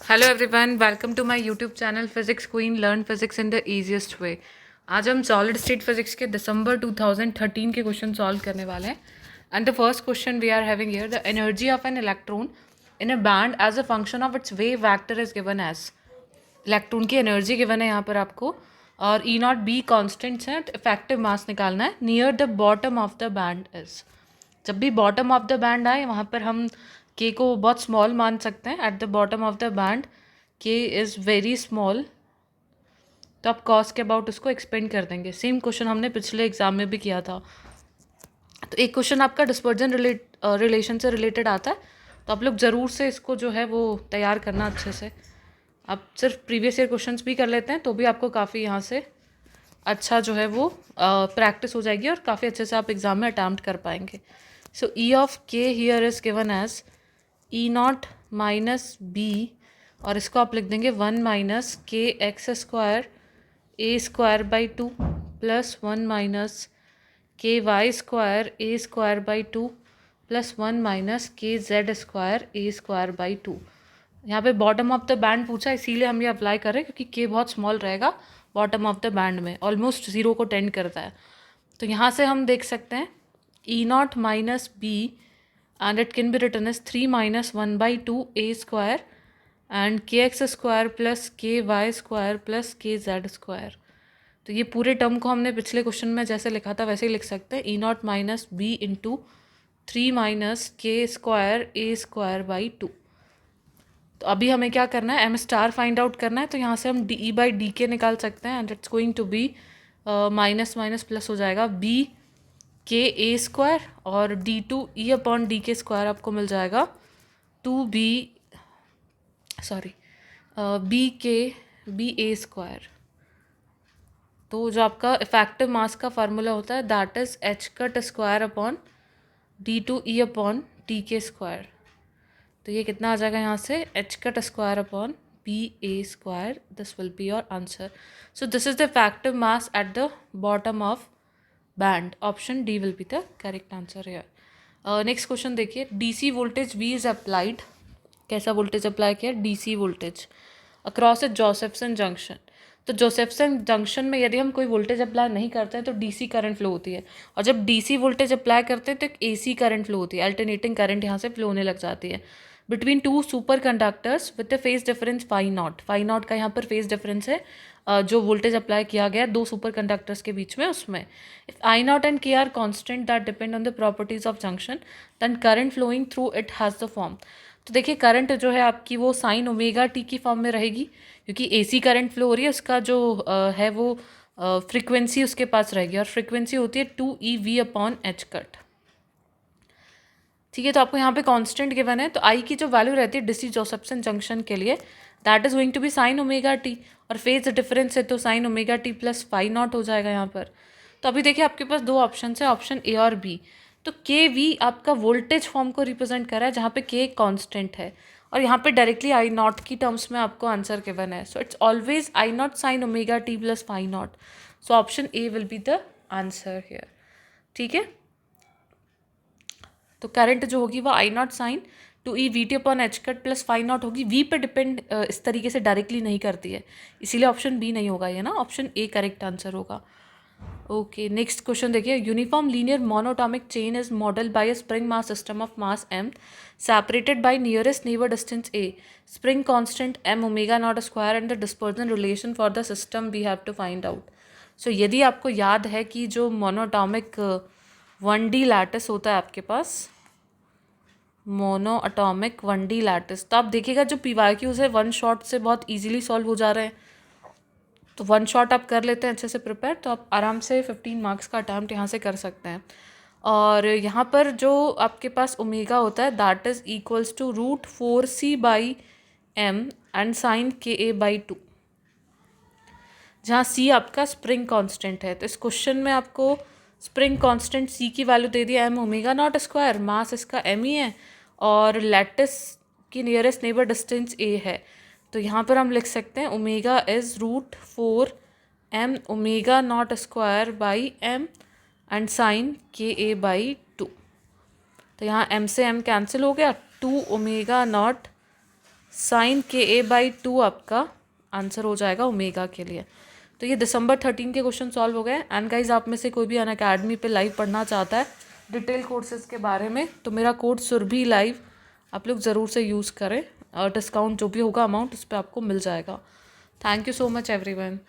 Hello everyone, welcome to my YouTube channel physics queen learn physics in the easiest way. आज हम solid state physics के दिसंबर 2013 के question solve करने वाले हैं। And the first question we are having here, the energy of an electron in a band as a function of its wave vector is given as. Electron की energy given है यहाँ पर आपको, और E naught B constants हैं, effective mass निकालना है। Near the bottom of the band is, जब भी बॉटम ऑफ द बैंड आए वहाँ पर हम के को बहुत स्मॉल मान सकते हैं। Eight the bottom of the band के इज़ वेरी स्मॉल, तो आप कॉस के अबाउट उसको एक्सपेंड कर देंगे। सेम क्वेश्चन हमने पिछले एग्जाम में भी किया था। तो एक क्वेश्चन आपका डिस्पर्जन रिलेशन से रिलेटेड आता है, तो आप लोग ज़रूर से इसको जो है वो तैयार करना अच्छे से। आप सिर्फ प्रीवियस ईयर क्वेश्चंस भी कर लेते हैं तो भी आपको काफ़ी यहाँ से अच्छा जो है वो प्रैक्टिस हो जाएगी और काफ़ी अच्छे से आप एग्ज़ाम में अटैम्प्ट कर पाएंगे। So E of k here is given as E naught minus B, और इसको आप लिख देंगे 1 minus k x square A square by 2 plus 1 minus k Y square A square by 2 plus 1 minus k Z square A square by 2। यहाँ पे bottom of the band पूछा, इसीलिए हम ये अप्लाई करें क्योंकि के बहुत स्मॉल रहेगा बॉटम ऑफ द बैंड में, ऑलमोस्ट ज़ीरो को टेंड करता है। तो यहाँ से हम देख सकते हैं E naught minus B and it can be written as 3 minus 1 by 2 A square and K x square plus K Y square plus K Z square. तो ये पूरे टर्म को हमने पिछले क्वेश्चन में जैसे लिखा था वैसे ही लिख सकते हैं, E naught minus B into 3 minus K square A square by 2। तो अभी हमें क्या करना है, एम स्टार फाइंड आउट करना है। तो यहाँ से हम डी ई बाई डी के निकाल सकते हैं and it's going to be minus minus plus हो जाएगा बी के ए स्क्वायर, और D two E upon D k square आपको मिल जाएगा 2b, sorry B k B a square. तो जो आपका इफेक्टिव मास का फार्मूला होता है that is H cut square upon D two E upon D k square. तो ये कितना आ जाएगा यहाँ से, H cut square upon B a square. This will be your answer. So this is the effective mass at the bottom of band. Option D will be the correct answer here. Next question देखिए, DC voltage V is applied. कैसा voltage apply किया, DC voltage across a Josephson junction. तो Josephson junction में यदि हम कोई voltage apply नहीं करते हैं तो डीसी करंट फ्लो होती है, और जब डीसी वोल्टेज अप्लाई करते हैं तो एक एसी करंट फ्लो होती है, अल्टरनेटिंग करंट यहाँ से फ्लो होने लग जाती है between two super conductors with the phase difference phi naught. Phi naught का यहाँ पर फेज डिफरेंस है जो वोल्टेज अप्लाई किया गया दो सुपर कंडक्टर्स के बीच में, उसमें if I naught and k are constant that depend on the properties of junction then current flowing through it has the form. तो देखिए करंट जो है आपकी वो साइन ओमेगा टी की फॉर्म में रहेगी, क्योंकि एसी करंट फ्लो हो रही है, उसका जो है वो फ्रीक्वेंसी उसके पास रहेगी, और फ्रीक्वेंसी होती है 2EV अपॉन एच कट। ठीक है, तो आपको यहाँ पे कांस्टेंट गिवन है, तो आई की जो वैल्यू रहती है डीसी जोसेफ्सन जंक्शन के लिए that is going to be sine omega t, और फेज डिफरेंस है तो sine omega T plus phi naught हो जाएगा यहाँ पर। तो अभी देखिए आपके पास दो ऑप्शन है, ऑप्शन ए और बी। तो के वी आपका वोल्टेज फॉर्म को रिप्रेजेंट कर रहा है जहाँ पे के कांस्टेंट है, और यहाँ पे डायरेक्टली आई नॉट की टर्म्स में आपको आंसर गिवन है। So it's always I naught sine omega T plus phi naught. So option A will be the answer here. ठीक है, तो करंट जो होगी वो I naught sine 2E V T upon H cut plus phi naught होगी, V पे depend इस तरीके से डायरेक्टली नहीं करती है, इसीलिए ऑप्शन बी नहीं होगा ये ना, ऑप्शन ए करेक्ट आंसर होगा। ओके, नेक्स्ट क्वेश्चन देखिए, uniform linear monoatomic chain is model by a spring mass system of mass m separated by nearest neighbor distance a, spring constant m omega naught square and the dispersion relation for the system we have to find out। सो यदि आपको याद है कि जो monoatomic 1D lattice होता है आपके पास, mono atomic 1D lattice, तो आप देखिएगा जो PYQs है वन शॉट से बहुत इजीली सॉल्व हो जा रहे हैं। तो वन शॉट आप कर लेते हैं अच्छे से प्रिपेयर, तो आप आराम से 15 मार्क्स का अटैम्प्ट यहाँ से कर सकते हैं। और यहाँ पर जो आपके पास ओमेगा होता है that is equals to √4c by m and sine k a by 2, जहाँ c आपका स्प्रिंग कांस्टेंट है। तो इस क्वेश्चन में आपको स्प्रिंग कांस्टेंट c की वैल्यू दे दिया m ओमेगा नॉट स्क्वायर, मास इसका m ही है, और लैटिस की नियरेस्ट नेबर डिस्टेंस a है। तो यहाँ पर हम लिख सकते हैं omega is √4m omega naught square by m and sine k a by 2। तो यहाँ m से m कैंसिल हो गया, 2 omega naught sign k a by 2 आपका आंसर हो जाएगा ओमेगा के लिए। तो ये दिसंबर 13 के क्वेश्चन सॉल्व हो गए। एंड गाइज आप में से कोई भी अनअकैडमी पे लाइव पढ़ना चाहता है डिटेल कोर्सेज के बारे में तो मेरा कोड सुरभि लाइव आप लोग ज़रूर से यूज़ करें और डिस्काउंट जो भी होगा अमाउंट उस पर आपको मिल जाएगा। Thank you so much everyone.